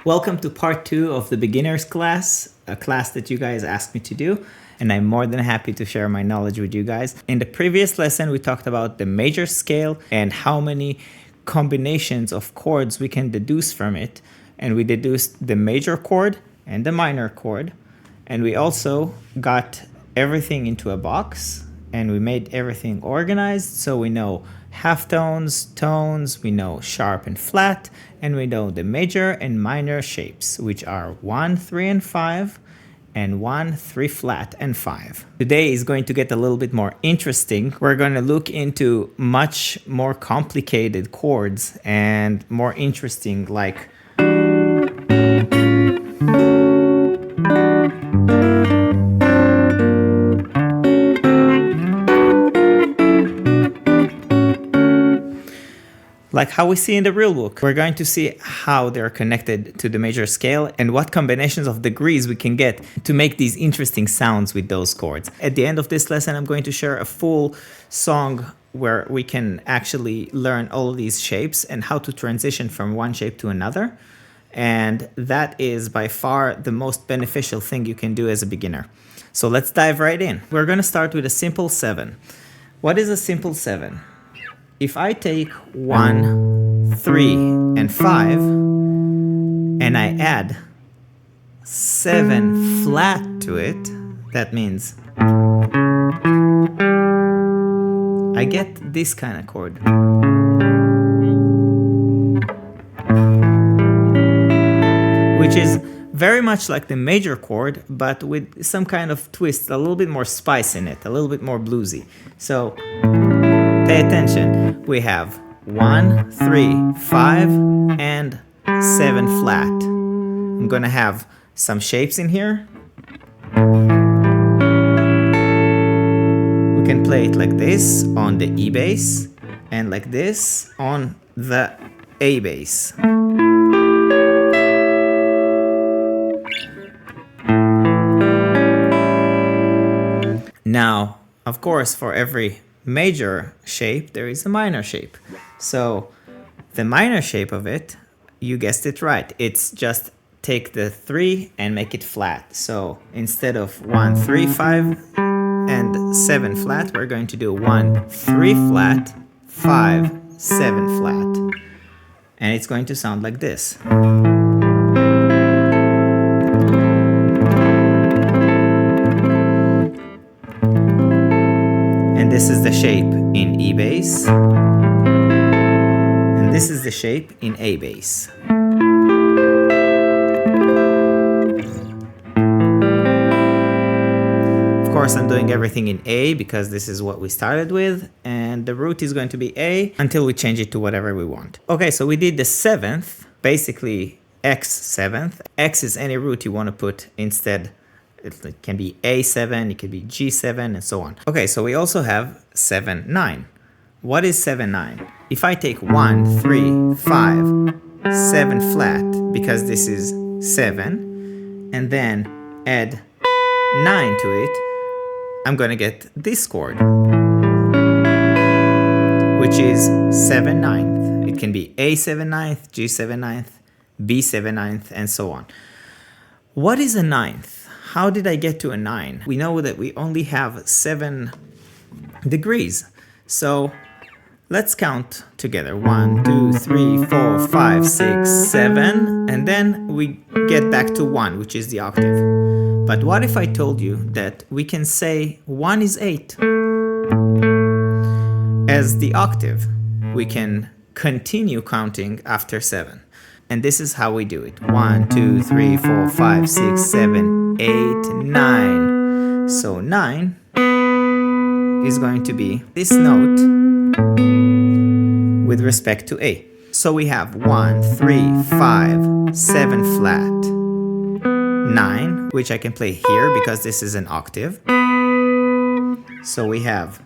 Welcome to part 2 of the beginners class, a class that you guys asked me to do, and I'm more than happy to share my knowledge with you guys. In the previous lesson, we talked about the major scale and how many combinations of chords we can deduce from it. And we deduced the major chord and the minor chord. And we also got everything into a box and we made everything organized. So we know half tones, tones, we know sharp and flat, and we know the major and minor shapes, which are 1, 3, and 5, and 1, 3 flat and 5. Today is going to get a little bit more interesting. We're going to look into much more complicated chords and more interesting, like how we see in the real book. We're going to see how they're connected to the major scale and what combinations of degrees we can get to make these interesting sounds with those chords. At the end of this lesson, I'm going to share a full song where we can actually learn all of these shapes and how to transition from one shape to another. And that is by far the most beneficial thing you can do as a beginner. So let's dive right in. We're going to start with a simple 7. What is a simple 7? If I take 1, 3, and 5, and I add 7 flat to it, that means I get this kind of chord. Which is very much like the major chord, but with some kind of twist, a little bit more spice in it, a little bit more bluesy. So pay attention. We have 1, 3, 5, and 7 flat. I'm gonna have some shapes in here. We can play it like this on the E bass and like this on the A bass. Now, of course, for every major shape, there is a minor shape. So the minor shape of it, you guessed it right. It's just take the 3 and make it flat. So instead of 1, 3, 5, and 7 flat, we're going to do 1, 3 flat, 5, 7 flat. And it's going to sound like this. This is the shape in E bass, and this is the shape in A bass. Of course, I'm doing everything in A because this is what we started with, and the root is going to be A until we change it to whatever we want. Okay, so we did the 7th, basically X 7th. X is any root you want to put instead. It can be A7, it could be G7, and so on. Okay, so we also have 7, 9. What is 7, 9? If I take 1, 3, 5, 7 flat, because this is 7, and then add 9 to it, I'm gonna get this chord, which is 7, 9th. It can be A7, 9th, G7, 9th, B7, 9th, and so on. What is a 9th? How did I get to a 9? We know that we only have 7 degrees. So let's count together. 1, 2, 3, 4, 5, 6, 7. And then we get back to 1, which is the octave. But what if I told you that we can say 1 is 8 as the octave? We can continue counting after 7. And this is how we do it. 1, 2, 3, 4, 5, 6, 7, 8, 9. So 9 is going to be this note with respect to A. So we have 1, 3, 5, 7 flat, 9, which I can play here because this is an octave. So we have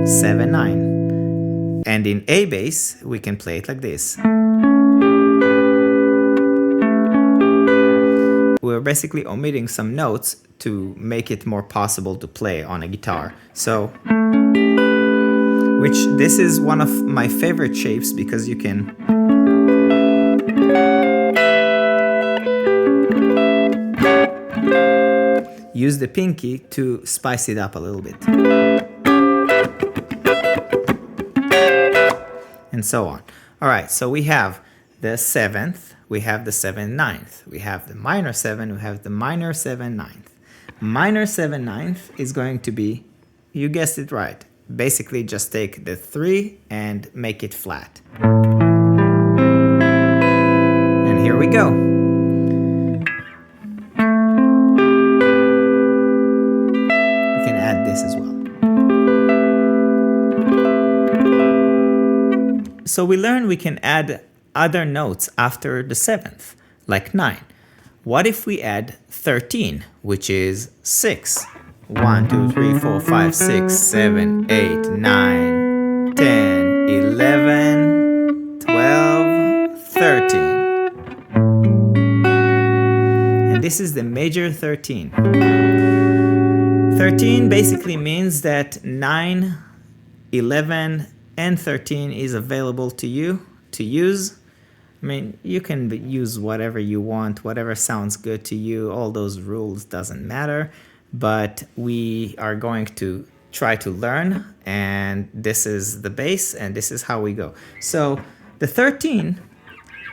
7, 9. And in A bass, we can play it like this. We're basically omitting some notes to make it more possible to play on a guitar. So which this is one of my favorite shapes because you can use the pinky to spice it up a little bit. And so on. All right, so we have the 7th, we have the 7/9, we have the minor 7, we have the minor 7/9. Minor 7/9 is going to be, you guessed it right, basically just take the 3 and make it flat. And here we go. We can add this as well. So we learned we can add other notes after the 7th, like 9. What if we add 13, which is 6? 1, 2, 3, 4, 5, 6, 7, 8, 9, 10, 11, 12, 13. And this is the major 13. 13 basically means that 9, 11, and 13 is available to you to use. I mean, you can use whatever you want, whatever sounds good to you. All those rules doesn't matter, but we are going to try to learn, and this is the base, and this is how we go. So the 13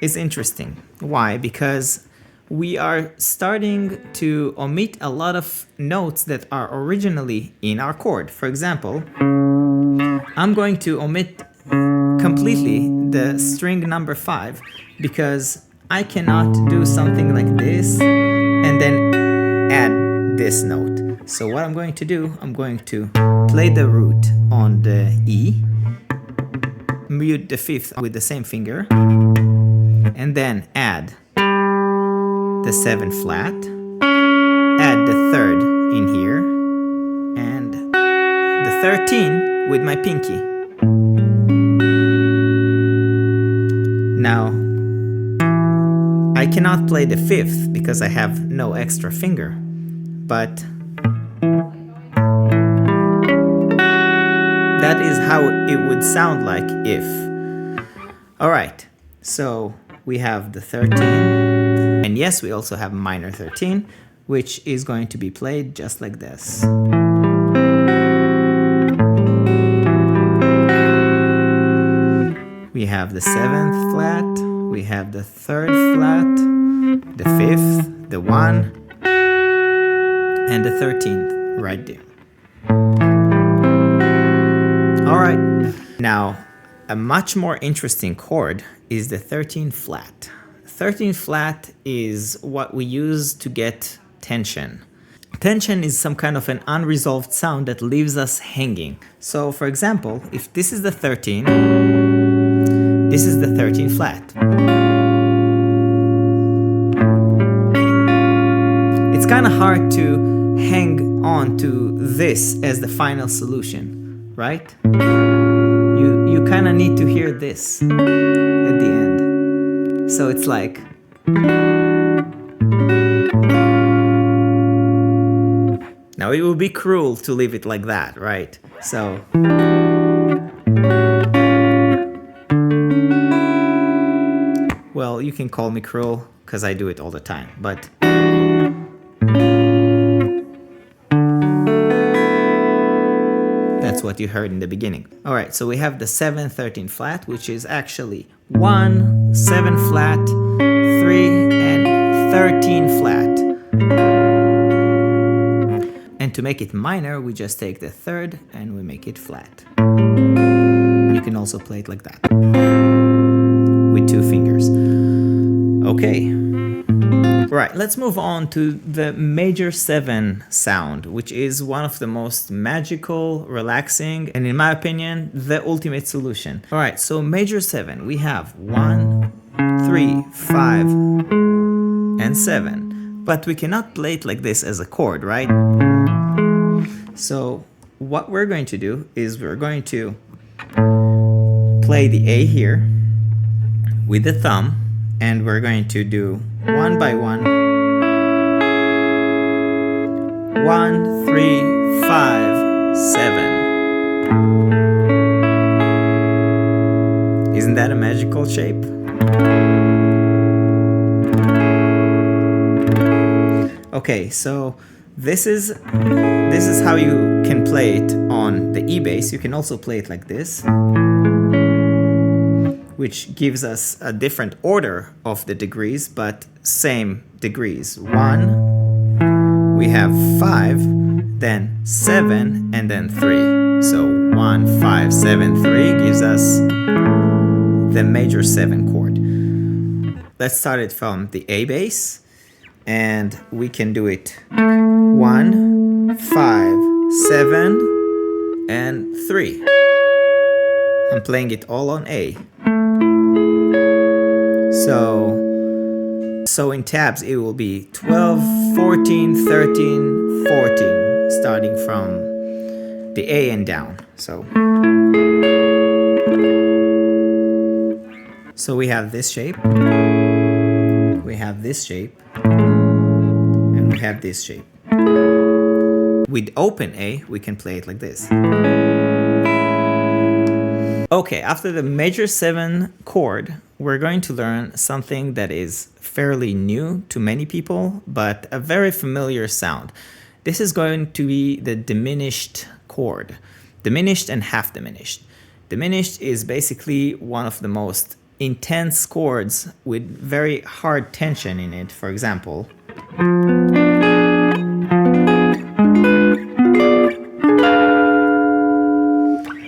is interesting. Why? Because we are starting to omit a lot of notes that are originally in our chord. For example, I'm going to omit completely the string number 5 because I cannot do something like this and then add this note. So what I'm going to do, I'm going to play the root on the E, mute the 5th with the same finger, and then add the 7 flat, add the 3rd in here, and the 13 with my pinky. Now, I cannot play the 5th because I have no extra finger, but that is how it would sound like if. All right, so we have the 13, and yes, we also have minor 13, which is going to be played just like this. We have the 7th flat, we have the 3rd flat, the 5th, the 1, and the 13th right there. All right, now a much more interesting chord is the 13 flat. 13 flat is what we use to get tension. Tension is some kind of an unresolved sound that leaves us hanging. So for example, if this is the 13, this is the 13 flat. It's kind of hard to hang on to this as the final solution, right? You kind of need to hear this at the end. So it's like... Now it would be cruel to leave it like that, right? So... Well, you can call me cruel, because I do it all the time, but... That's what you heard in the beginning. All right, so we have the 7, 13 flat, which is actually 1, 7 flat, 3, and 13 flat. And to make it minor, we just take the 3rd and we make it flat. You can also play it like that, with 2 fingers. Okay. Right, let's move on to the major 7 sound, which is one of the most magical, relaxing, and in my opinion, the ultimate solution. All right, so major 7, we have 1, 3, 5, and 7. But we cannot play it like this as a chord, right? So what we're going to do is we're going to play the A here with the thumb, and we're going to do 1 by 1, 1, 3, 5, 7. Isn't that a magical shape? Okay, so this is how you can play it on the E bass. You can also play it like this, which gives us a different order of the degrees, but same degrees. 1, we have 5, then 7, and then 3. So 1, 5, 7, 3 gives us the major 7 chord. Let's start it from the A bass, and we can do it 1, 5, 7, and 3. I'm playing it all on A. So in tabs it will be 12, 14, 13, 14, starting from the A and down. So we have this shape, we have this shape, and we have this shape. With open A, we can play it like this. Okay, after the major 7 chord, we're going to learn something that is fairly new to many people, but a very familiar sound. This is going to be the diminished chord. Diminished and half diminished. Diminished is basically one of the most intense chords with very hard tension in it. For example,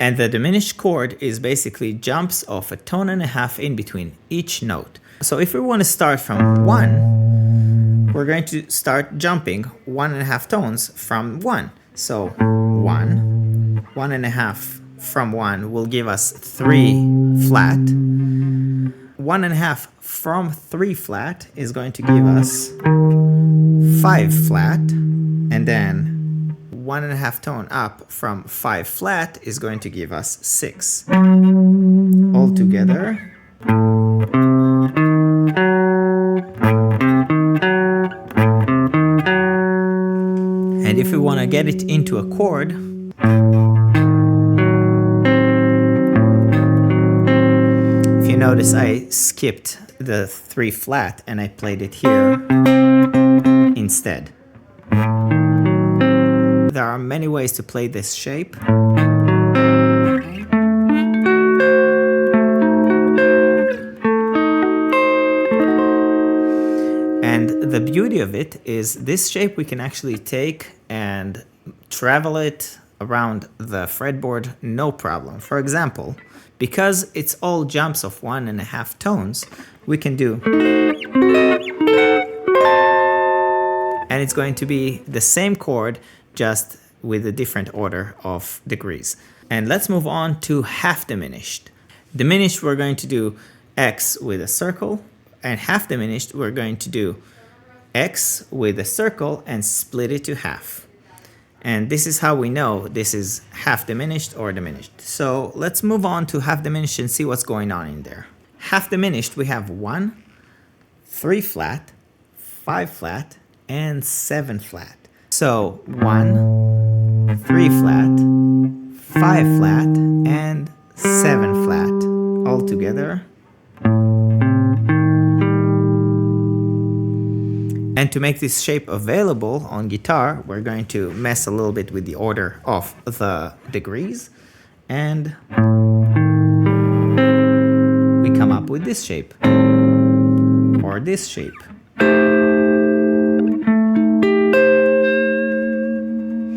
and the diminished chord is basically jumps of a tone and a half in between each note. So if we want to start from 1, we're going to start jumping 1.5 tones from 1. So 1, 1.5 from 1 will give us 3 flat. 1.5 from 3 flat is going to give us 5 flat, and then 1.5 tone up from 5 flat is going to give us 6. All together. And if we want to get it into a chord, if you notice I skipped the 3 flat and I played it here instead. There are many ways to play this shape. And the beauty of it is this shape we can actually take and travel it around the fretboard no problem. For example, because it's all jumps of 1.5 tones, we can do, and it's going to be the same chord, just with a different order of degrees. And let's move on to half diminished. Diminished, we're going to do X with a circle, and half diminished, we're going to do X with a circle and split it to half. And this is how we know this is half diminished or diminished. So let's move on to half diminished and see what's going on in there. Half diminished, we have 1, 3 flat, 5 flat, and 7 flat. So 1, 3 flat, 5 flat, and 7 flat all together. And to make this shape available on guitar, we're going to mess a little bit with the order of the degrees, and we come up with this shape or this shape.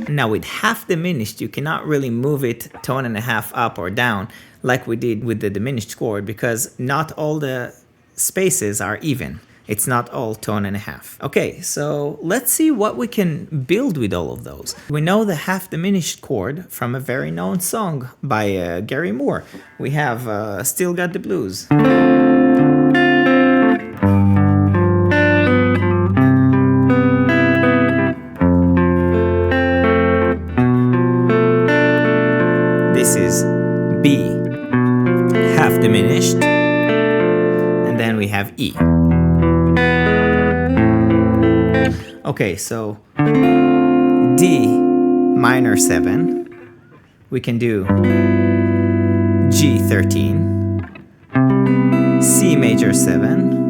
Now with half diminished, you cannot really move it tone and a half up or down like we did with the diminished chord, because not all the spaces are even. It's not all tone and a half. Okay, so let's see what we can build with all of those. We know the half diminished chord from a very known song by Gary Moore. We have Still Got the Blues. This is B, half diminished, and then we have E. Okay, so D minor 7, we can do G13, C major 7,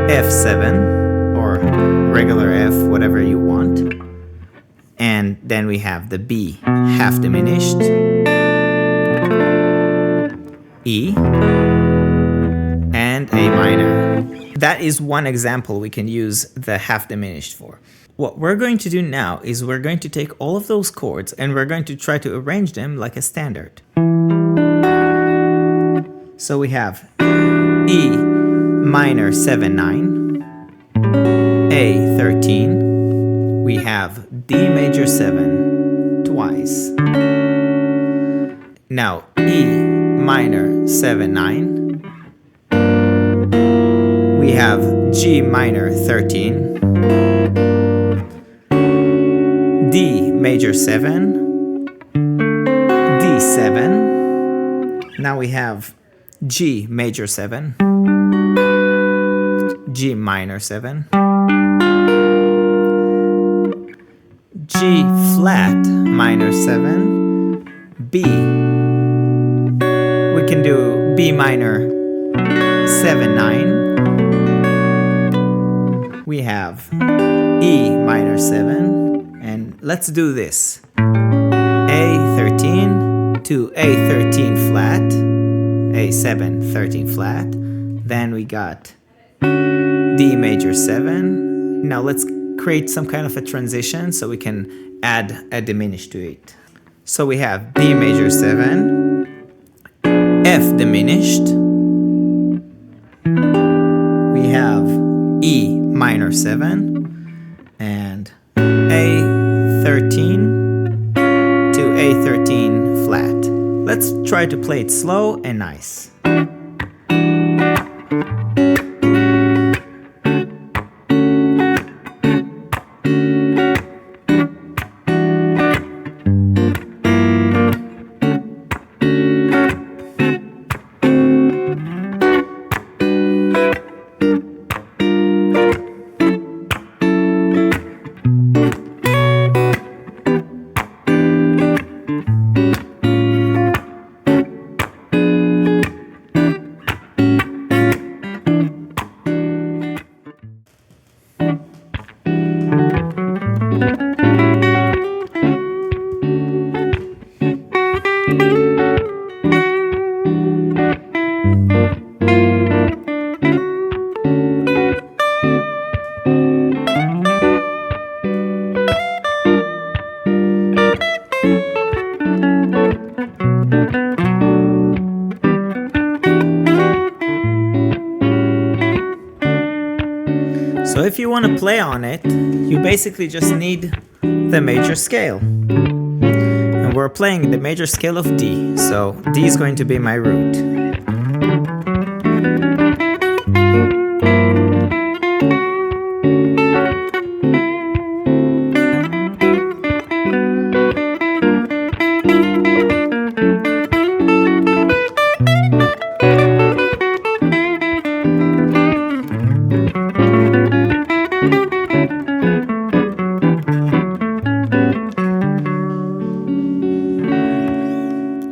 F7, or regular F, whatever you want. And then we have the B, half diminished, E, and A minor. That is one example we can use the half diminished for. What we're going to do now is we're going to take all of those chords and we're going to try to arrange them like a standard. So we have E minor 7, 9, A 13, we have D major 7 twice. Now E minor 7, 9, we have G minor 13, D major 7, D7, now we have G major 7, G minor 7, G flat minor 7, B. We can do B minor 7, 9. We have E minor 7, and let's do this. A13 to A13 flat, A7, 13 flat. Then we got D major 7. Now let's create some kind of a transition so we can add a diminished to it. So we have D major 7, F diminished, we have E minor 7, and A13 to A13 flat. Let's try to play it slow and nice. So if you want to play on it, you basically just need the major scale. And we're playing the major scale of D, so D is going to be my root.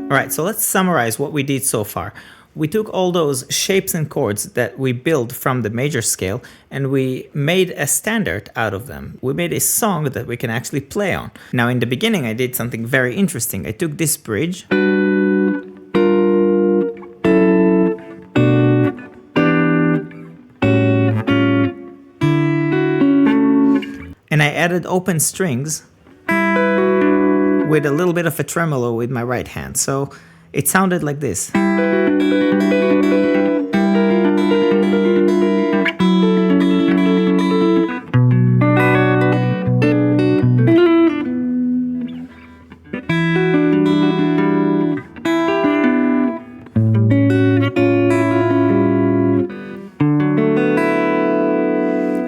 Alright, so let's summarize what we did so far. We took all those shapes and chords that we built from the major scale and we made a standard out of them. We made a song that we can actually play on. Now in the beginning I did something very interesting. I took this bridge and I added open strings with a little bit of a tremolo with my right hand. So it sounded like this.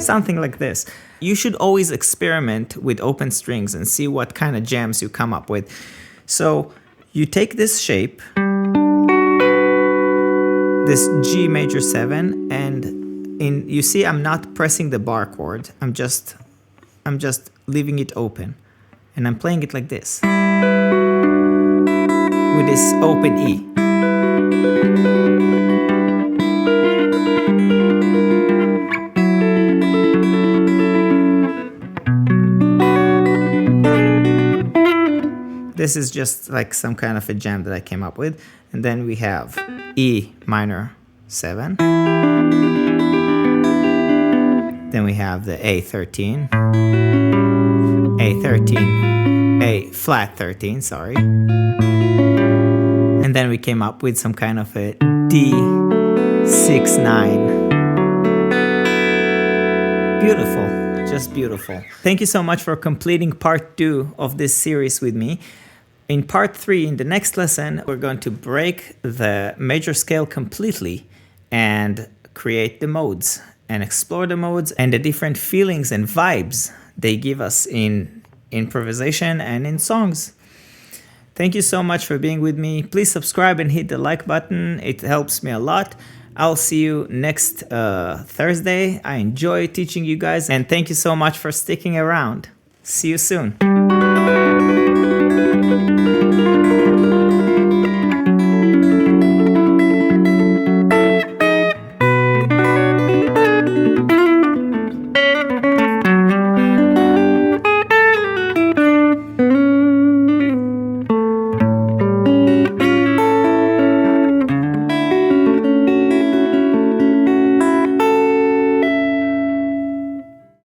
Something like this. You should always experiment with open strings and see what kind of jams you come up with. So you take this shape, this G major 7, and you see I'm not pressing the bar chord. I'm just leaving it open, and I'm playing it like this with this open E. This is just like some kind of a jam that I came up with. And then we have E minor 7. Then we have the A13, A13, A flat 13, sorry. And then we came up with some kind of a D6-9. Beautiful, just beautiful. Thank you so much for completing part 2 of this series with me. In part 3, in the next lesson, we're going to break the major scale completely and create the modes and explore the modes and the different feelings and vibes they give us in improvisation and in songs. Thank you so much for being with me. Please subscribe and hit the like button. It helps me a lot. I'll see you next Thursday. I enjoy teaching you guys, and thank you so much for sticking around. See you soon.